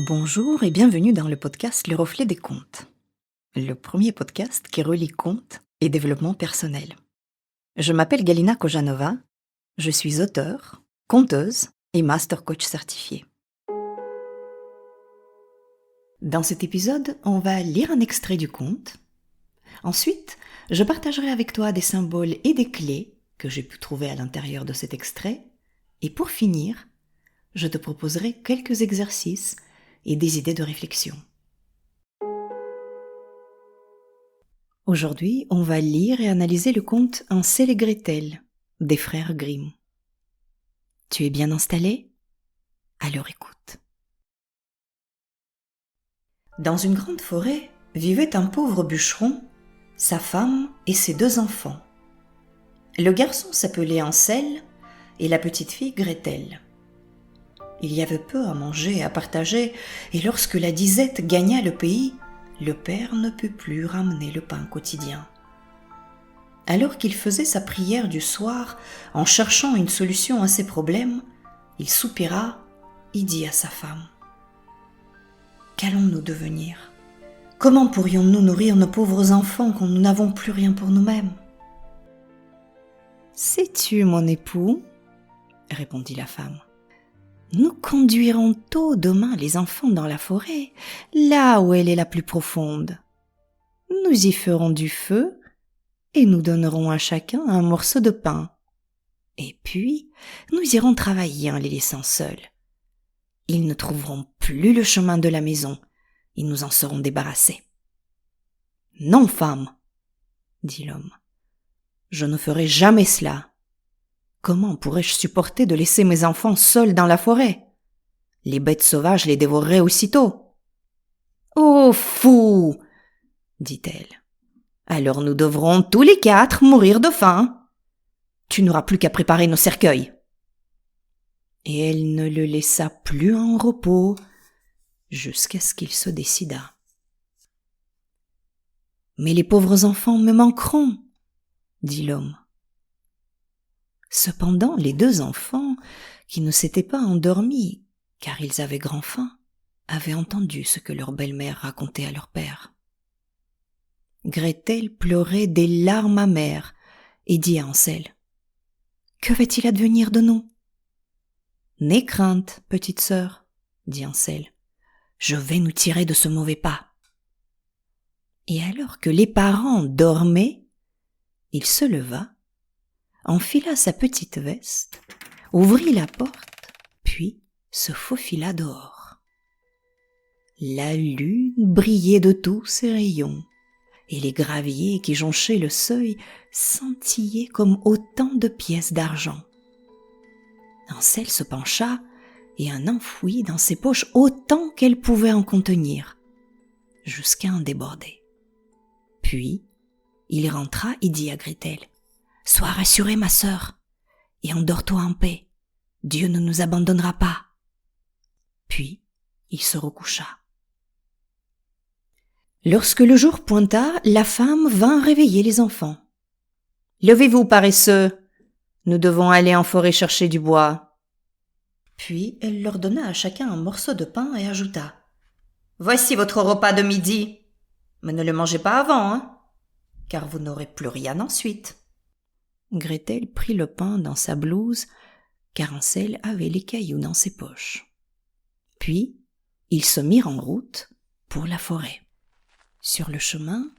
Bonjour et bienvenue dans le podcast Le Reflet des Contes, le premier podcast qui relie contes et développement personnel. Je m'appelle Galina Kojanova, je suis auteure, conteuse et master coach certifié. Dans cet épisode, on va lire un extrait du conte. Ensuite, je partagerai avec toi des symboles et des clés que j'ai pu trouver à l'intérieur de cet extrait. Et pour finir, je te proposerai quelques exercices et des idées de réflexion. Aujourd'hui, on va lire et analyser le conte Hansel et Gretel des frères Grimm. Tu es bien installé? Alors écoute. Dans une grande forêt vivait un pauvre bûcheron, sa femme et ses 2 enfants. Le garçon s'appelait Hansel et la petite fille Gretel. Il y avait peu à manger et à partager, et lorsque la disette gagna le pays, le père ne put plus ramener le pain quotidien. Alors qu'il faisait sa prière du soir, en cherchant une solution à ses problèmes, il soupira et dit à sa femme : « Qu'allons-nous devenir ? Comment pourrions-nous nourrir nos pauvres enfants quand nous n'avons plus rien pour nous-mêmes ?»« Sais-tu, mon époux, répondit la femme, nous conduirons tôt demain les enfants dans la forêt, là où elle est la plus profonde. Nous y ferons du feu et nous donnerons à chacun un morceau de pain. Et puis, nous irons travailler en les laissant seuls. Ils ne trouveront plus le chemin de la maison et nous en serons débarrassés. »« Non, femme, dit l'homme, je ne ferai jamais cela. Comment pourrais-je supporter de laisser mes enfants seuls dans la forêt ? Les bêtes sauvages les dévoreraient aussitôt. »« Oh, fou !» dit-elle. « Alors nous devrons tous les 4 mourir de faim. Tu n'auras plus qu'à préparer nos cercueils. » Et elle ne le laissa plus en repos jusqu'à ce qu'il se décidât. « Mais les pauvres enfants me manqueront, dit l'homme. Cependant, les 2 enfants, qui ne s'étaient pas endormis, car ils avaient grand faim, avaient entendu ce que leur belle-mère racontait à leur père. Gretel pleurait des larmes amères et dit à Hansel : « Que va-t-il advenir de nous ? » ?»« N'aie crainte, petite sœur, dit Hansel, je vais nous tirer de ce mauvais pas. » Et alors que les parents dormaient, il se leva, enfila sa petite veste, ouvrit la porte, puis se faufila dehors. La lune brillait de tous ses rayons, et les graviers qui jonchaient le seuil scintillaient comme autant de pièces d'argent. Hansel se pencha et en enfouit dans ses poches autant qu'elle pouvait en contenir, jusqu'à en déborder. Puis, il rentra et dit à Gretel : « Sois rassurée, ma sœur, et endors-toi en paix. Dieu ne nous abandonnera pas. » Puis, il se recoucha. Lorsque le jour pointa, la femme vint réveiller les enfants. « Levez-vous, paresseux, nous devons aller en forêt chercher du bois. » Puis, elle leur donna à chacun un morceau de pain et ajouta : « Voici votre repas de midi, mais ne le mangez pas avant, hein, car vous n'aurez plus rien ensuite. » Gretel prit le pain dans sa blouse, car Hansel avait les cailloux dans ses poches. Puis, ils se mirent en route pour la forêt. Sur le chemin,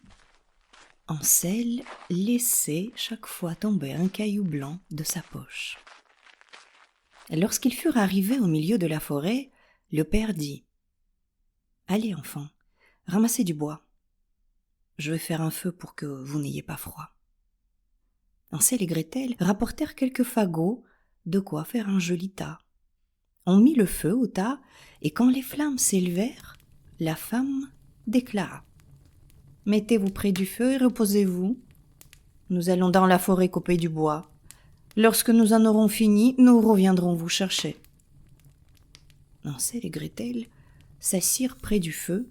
Hansel laissait chaque fois tomber un caillou blanc de sa poche. Lorsqu'ils furent arrivés au milieu de la forêt, le père dit : « Allez, enfants, ramassez du bois. Je vais faire un feu pour que vous n'ayez pas froid. » Hansel et Gretel rapportèrent quelques fagots, de quoi faire un joli tas. On mit le feu au tas, et quand les flammes s'élevèrent, la femme déclara : « Mettez-vous près du feu et reposez-vous. Nous allons dans la forêt couper du bois. Lorsque nous en aurons fini, nous reviendrons vous chercher. » Hansel et Gretel s'assirent près du feu,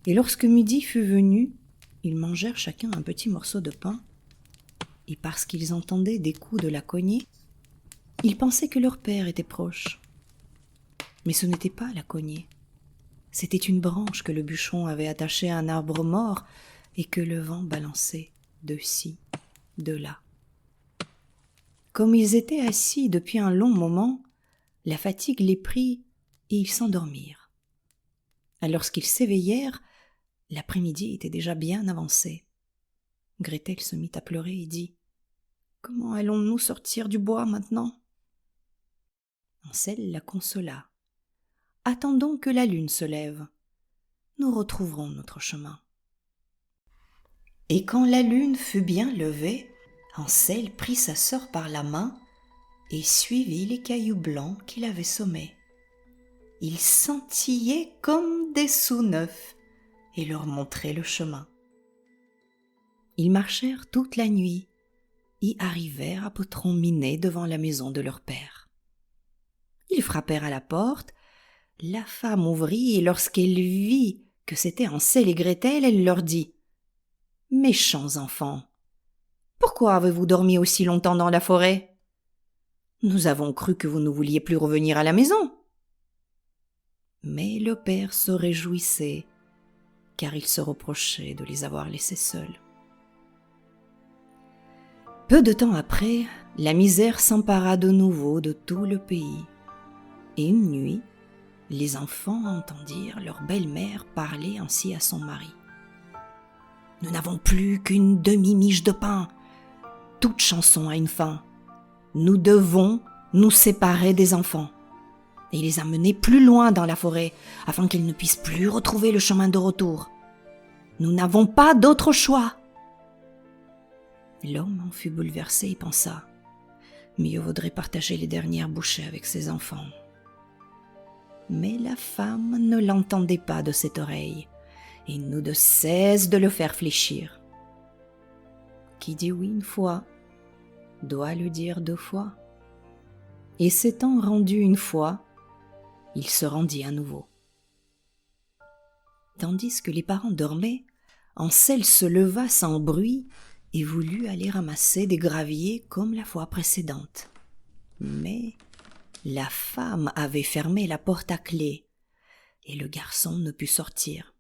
et lorsque midi fut venu, ils mangèrent chacun un petit morceau de pain, et parce qu'ils entendaient des coups de la cognée, ils pensaient que leur père était proche. Mais ce n'était pas la cognée, C'était une branche que le bûcheron avait attachée à un arbre mort et que le vent balançait de ci, de là. Comme ils étaient assis depuis un long moment, la fatigue les prit et ils s'endormirent. Lorsqu'ils s'éveillèrent, l'après-midi était déjà bien avancé. Gretel se mit à pleurer et dit « Comment allons-nous sortir du bois maintenant ?» Hansel la consola. « Attendons que la lune se lève. Nous retrouverons notre chemin. » Et quand la lune fut bien levée, Hansel prit sa sœur par la main et suivit les cailloux blancs qu'il avait semés. Ils scintillaient comme des sous neufs et leur montraient le chemin. Ils marchèrent toute la nuit et arrivèrent à Potron-Minet devant la maison de leur père. Ils frappèrent à la porte. La femme ouvrit et lorsqu'elle vit que c'était Hansel et Gretel, elle leur dit « Méchants enfants, pourquoi avez-vous dormi aussi longtemps dans la forêt ? Nous avons cru que vous ne vouliez plus revenir à la maison. » Mais le père se réjouissait, car il se reprochait de les avoir laissés seuls. Peu de temps après, la misère s'empara de nouveau de tout le pays. Et une nuit, les enfants entendirent leur belle-mère parler ainsi à son mari. « Nous n'avons plus qu'une demi-miche de pain. Toute chanson a une fin. Nous devons nous séparer des enfants et les amener plus loin dans la forêt afin qu'ils ne puissent plus retrouver le chemin de retour. Nous n'avons pas d'autre choix. » L'homme en fut bouleversé et pensa « Mieux vaudrait partager les dernières bouchées avec ses enfants. » Mais la femme ne l'entendait pas de cette oreille et n'eut de cesse de le faire fléchir. Qui dit oui une fois, doit le dire deux fois. Et s'étant rendu une fois, il se rendit à nouveau. Tandis que les parents dormaient, Hansel se leva sans bruit et voulut aller ramasser des graviers comme la fois précédente. Mais la femme avait fermé la porte à clé et le garçon ne put sortir.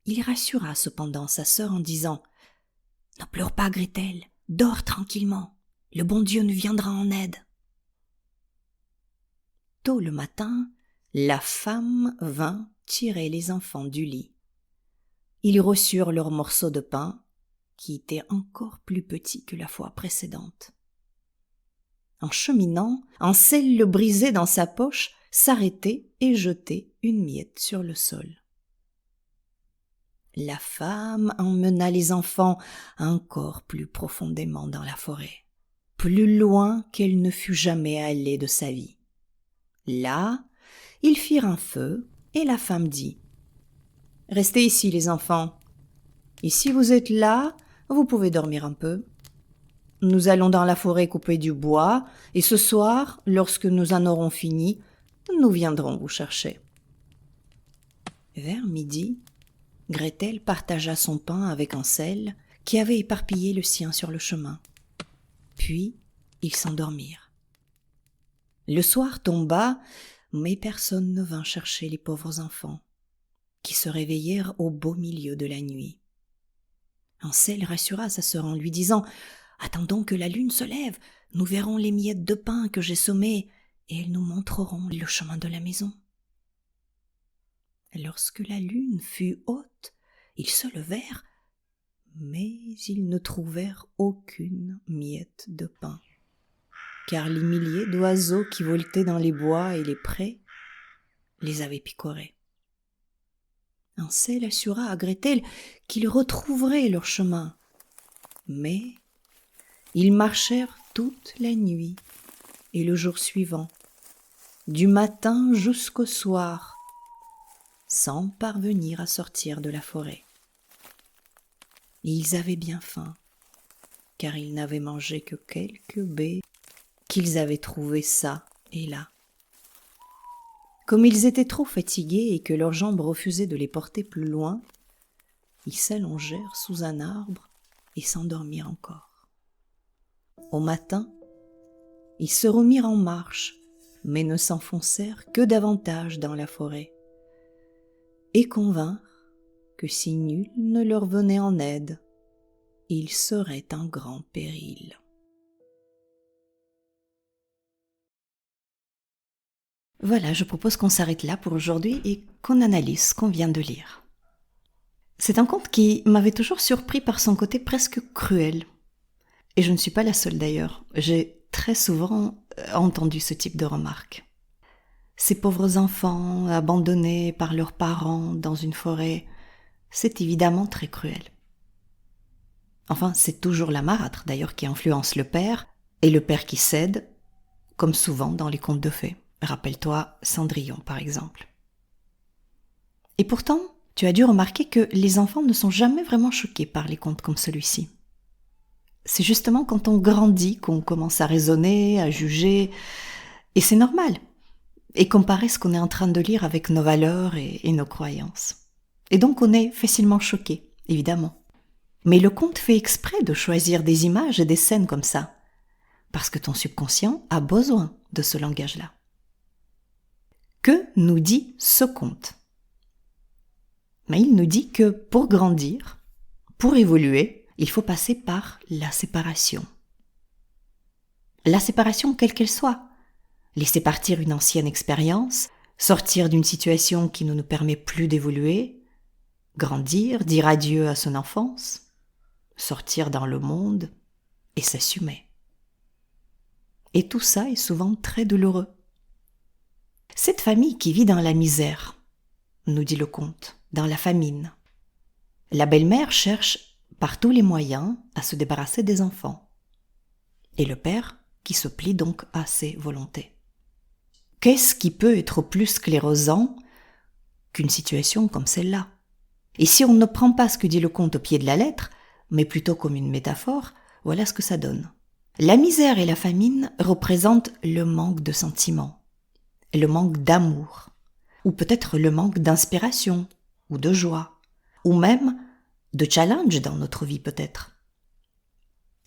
Il rassura cependant sa sœur en disant « Ne pleure pas, Gretel, dors tranquillement, le bon Dieu nous viendra en aide. » Tôt le matin, la femme vint tirer les enfants du lit. Ils reçurent leur morceau de pain, qui était encore plus petit que la fois précédente. En cheminant, Hansel le brisait dans sa poche, s'arrêtait et jetait une miette sur le sol. La femme emmena les enfants encore plus profondément dans la forêt, plus loin qu'elle ne fût jamais allée de sa vie. Là, ils firent un feu et la femme dit « Restez ici les enfants, et si vous êtes là, vous pouvez dormir un peu. Nous allons dans la forêt couper du bois, et ce soir, lorsque nous en aurons fini, nous viendrons vous chercher. » Vers midi, Gretel partagea son pain avec Hansel, qui avait éparpillé le sien sur le chemin. Puis, ils s'endormirent. Le soir tomba, mais personne ne vint chercher les pauvres enfants, qui se réveillèrent au beau milieu de la nuit. Hansel rassura sa sœur en lui disant « Attendons que la lune se lève, nous verrons les miettes de pain que j'ai semées, et elles nous montreront le chemin de la maison. » Lorsque la lune fut haute, ils se levèrent, mais ils ne trouvèrent aucune miette de pain, car les milliers d'oiseaux qui voletaient dans les bois et les prés les avaient picorés. Hansel assura à Gretel qu'ils retrouveraient leur chemin, mais ils marchèrent toute la nuit et le jour suivant, du matin jusqu'au soir, sans parvenir à sortir de la forêt. Et ils avaient bien faim, car ils n'avaient mangé que quelques baies qu'ils avaient trouvées çà et là. Comme ils étaient trop fatigués et que leurs jambes refusaient de les porter plus loin, ils s'allongèrent sous un arbre et s'endormirent encore. Au matin, ils se remirent en marche, mais ne s'enfoncèrent que davantage dans la forêt. et convinrent que si nul ne leur venait en aide, ils seraient en grand péril. Voilà, je propose qu'on s'arrête là pour aujourd'hui et qu'on analyse ce qu'on vient de lire. C'est un conte qui m'avait toujours surpris par son côté presque cruel. Et je ne suis pas la seule d'ailleurs. J'ai très souvent entendu ce type de remarques. Ces pauvres enfants abandonnés par leurs parents dans une forêt, c'est évidemment très cruel. Enfin, c'est toujours la marâtre d'ailleurs qui influence le père, et le père qui cède, comme souvent dans les contes de fées. Rappelle-toi Cendrillon par exemple. Et pourtant, tu as dû remarquer que les enfants ne sont jamais vraiment choqués par les contes comme celui-ci. C'est justement quand on grandit qu'on commence à raisonner, à juger, et c'est normal, et comparer ce qu'on est en train de lire avec nos valeurs et nos croyances. Et donc on est facilement choqué, évidemment. Mais le conte fait exprès de choisir des images et des scènes comme ça, parce que ton subconscient a besoin de ce langage-là. Que nous dit ce conte ? Mais il nous dit que pour grandir, pour évoluer, il faut passer par la séparation. La séparation quelle qu'elle soit. Laisser partir une ancienne expérience, sortir d'une situation qui ne nous permet plus d'évoluer, grandir, dire adieu à son enfance, sortir dans le monde et s'assumer. Et tout ça est souvent très douloureux. Cette famille qui vit dans la misère, nous dit le conte, dans la famine. La belle-mère cherche par tous les moyens à se débarrasser des enfants. Et le père qui se plie donc à ses volontés. Qu'est-ce qui peut être plus sclérosant qu'une situation comme celle-là ? Et si on ne prend pas ce que dit le conte au pied de la lettre, mais plutôt comme une métaphore, voilà ce que ça donne. La misère et la famine représentent le manque de sentiments, le manque d'amour, ou peut-être le manque d'inspiration, ou de joie, ou même de challenge dans notre vie peut-être.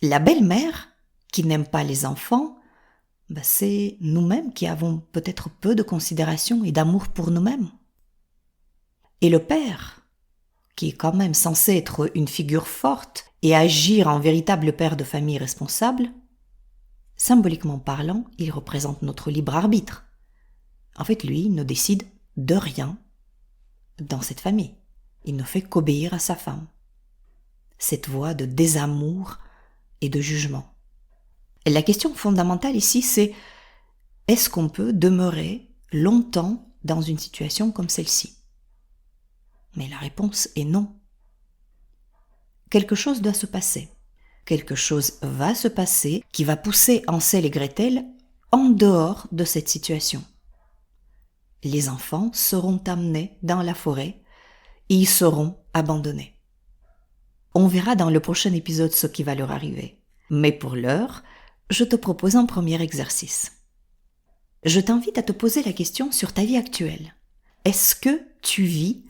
La belle-mère, qui n'aime pas les enfants, c'est nous-mêmes qui avons peut-être peu de considération et d'amour pour nous-mêmes. Et le père, qui est quand même censé être une figure forte et agir en véritable père de famille responsable, symboliquement parlant, il représente notre libre arbitre. En fait, lui, il ne décide de rien dans cette famille. Il ne fait qu'obéir à sa femme. Cette voie de désamour et de jugement. Et la question fondamentale ici, c'est est-ce qu'on peut demeurer longtemps dans une situation comme celle-ci ? Mais la réponse est non. Quelque chose doit se passer. Quelque chose va se passer qui va pousser Hansel et Gretel en dehors de cette situation. Les enfants seront amenés dans la forêt et ils seront abandonnés. On verra dans le prochain épisode ce qui va leur arriver. Mais pour l'heure, je te propose un premier exercice. Je t'invite à te poser la question sur ta vie actuelle. Est-ce que tu vis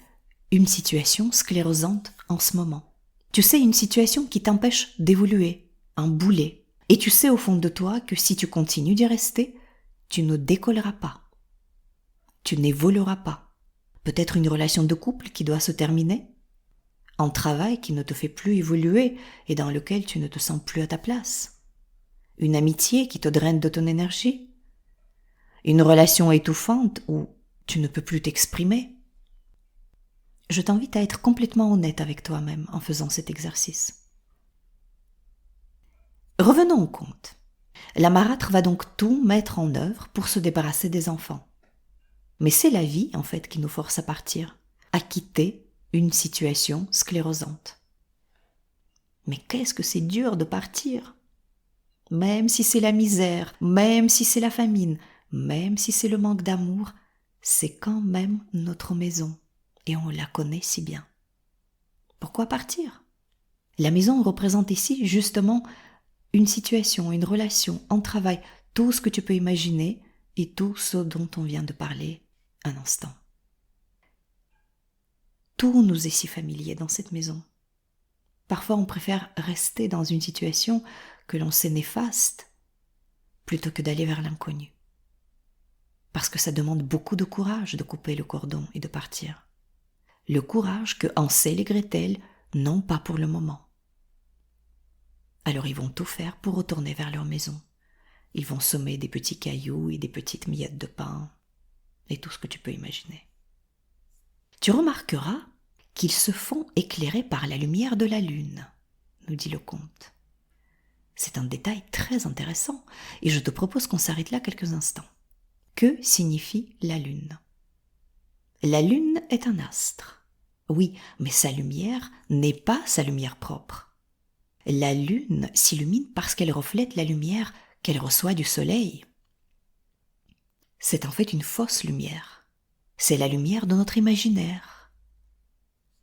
une situation sclérosante en ce moment ? Tu sais, une situation qui t'empêche d'évoluer, un boulet. Et tu sais au fond de toi que si tu continues d'y rester, tu ne décolleras pas. Tu n'évolueras pas. Peut-être une relation de couple qui doit se terminer, un travail qui ne te fait plus évoluer et dans lequel tu ne te sens plus à ta place, une amitié qui te draine de ton énergie, une relation étouffante où tu ne peux plus t'exprimer. Je t'invite à être complètement honnête avec toi-même en faisant cet exercice. Revenons au conte. La marâtre va donc tout mettre en œuvre pour se débarrasser des enfants. Mais c'est la vie, en fait, qui nous force à partir, à quitter une situation sclérosante. Mais qu'est-ce que c'est dur de partir ? Même si c'est la misère, même si c'est la famine, même si c'est le manque d'amour, c'est quand même notre maison. Et on la connaît si bien. Pourquoi partir ? La maison représente ici, justement, une situation, une relation, un travail, tout ce que tu peux imaginer et tout ce dont on vient de parler un instant. Tout nous est si familier dans cette maison. Parfois, on préfère rester dans une situation que l'on sait néfaste plutôt que d'aller vers l'inconnu. Parce que ça demande beaucoup de courage de couper le cordon et de partir. le courage que Hansel et Gretel n'ont pas pour le moment. Alors ils vont tout faire pour retourner vers leur maison. Ils vont semer des petits cailloux et des petites miettes de pain, et tout ce que tu peux imaginer. Tu remarqueras qu'ils se font éclairer par la lumière de la lune, nous dit le conte. C'est un détail très intéressant, et je te propose qu'on s'arrête là quelques instants. Que signifie la lune ? La lune est un astre. Oui, mais sa lumière n'est pas sa lumière propre. La lune s'illumine parce qu'elle reflète la lumière qu'elle reçoit du soleil. C'est en fait une fausse lumière. C'est la lumière de notre imaginaire.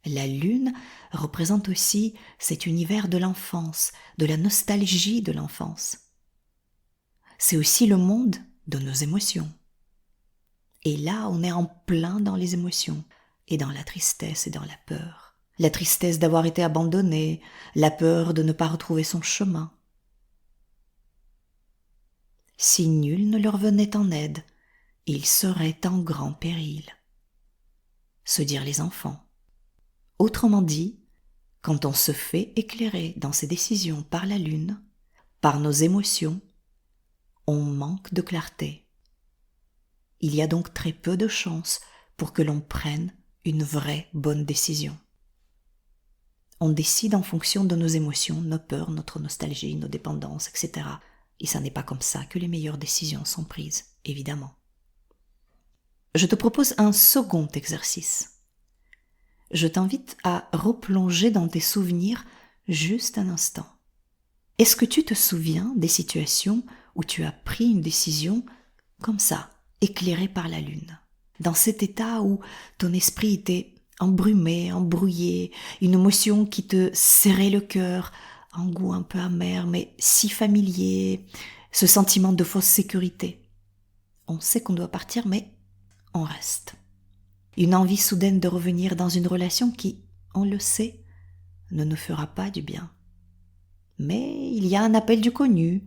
La lune représente aussi cet univers de l'enfance, de la nostalgie de l'enfance. C'est aussi le monde de nos émotions. Et là, on est en plein dans les émotions, et dans la tristesse et dans la peur. La tristesse d'avoir été abandonné, la peur de ne pas retrouver son chemin. Si nul ne leur venait en aide, ils seraient en grand péril. Se dirent les enfants. Autrement dit, quand on se fait éclairer dans ses décisions par la lune, par nos émotions, on manque de clarté. Il y a donc très peu de chances pour que l'on prenne une vraie bonne décision. On décide en fonction de nos émotions, nos peurs, notre nostalgie, nos dépendances, etc. Et ça n'est pas comme ça que les meilleures décisions sont prises, évidemment. Je te propose un second exercice. Je t'invite à replonger dans tes souvenirs juste un instant. Est-ce que tu te souviens des situations où tu as pris une décision comme ça, éclairée par la lune, dans cet état où ton esprit était embrumé, embrouillé, une émotion qui te serrait le cœur, un goût un peu amer mais si familier, ce sentiment de fausse sécurité. On sait qu'on doit partir mais on reste. Une envie soudaine de revenir dans une relation qui, on le sait, ne nous fera pas du bien. Mais il y a un appel du connu.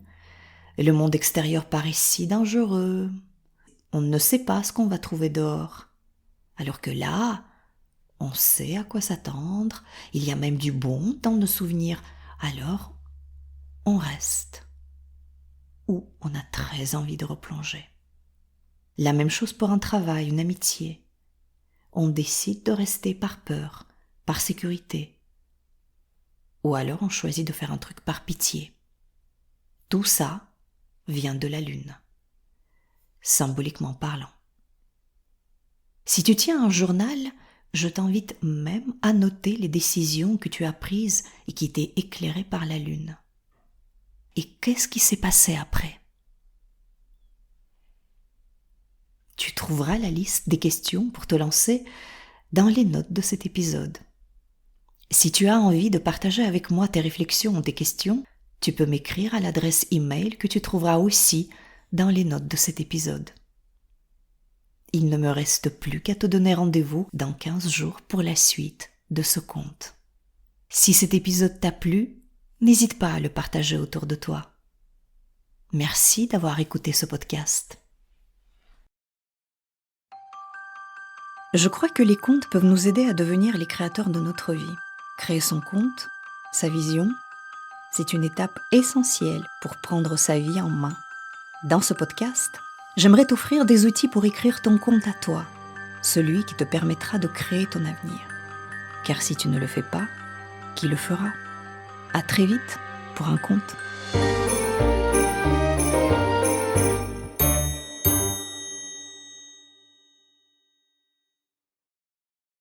Le monde extérieur paraît si dangereux. On ne sait pas ce qu'on va trouver dehors. Alors que là, on sait à quoi s'attendre. Il y a même du bon dans nos souvenirs. Alors, on reste. Ou on a très envie de replonger. La même chose pour un travail, une amitié. On décide de rester par peur, par sécurité. Ou alors on choisit de faire un truc par pitié. Tout ça vient de la lune, symboliquement parlant. Si tu tiens un journal, je t'invite même à noter les décisions que tu as prises et qui étaient éclairées par la lune. Et qu'est-ce qui s'est passé après ? Tu trouveras la liste des questions pour te lancer dans les notes de cet épisode. Si tu as envie de partager avec moi tes réflexions ou tes questions, tu peux m'écrire à l'adresse email que tu trouveras aussi dans les notes de cet épisode. Il ne me reste plus qu'à te donner rendez-vous dans 15 jours pour la suite de ce conte. Si cet épisode t'a plu, n'hésite pas à le partager autour de toi. Merci d'avoir écouté ce podcast. Je crois que les contes peuvent nous aider à devenir les créateurs de notre vie. Créer son conte, sa vision, c'est une étape essentielle pour prendre sa vie en main. Dans ce podcast, j'aimerais t'offrir des outils pour écrire ton conte à toi, celui qui te permettra de créer ton avenir. Car si tu ne le fais pas, qui le fera ? À très vite pour un conte.